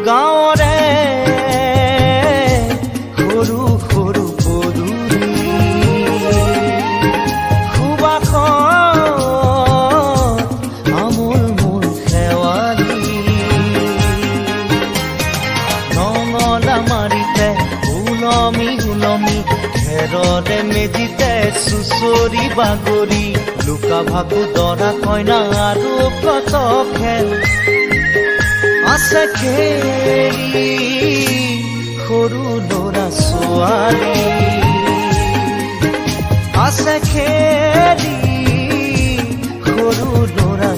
গাঁৱৰে সৰু সৰু পদূলি সুবাসত আমোল মোল শেৱালি নঙলা মাৰিতে ওলমি ওলমি খেৰৰে মেজিতে চুচৰি বাগৰি লুকা ভাকু দৰা কইনা আৰু কত খেল আছে খেলি সৰু ল'ৰা ছোৱালী আছে খেলি সৰু ল'ৰা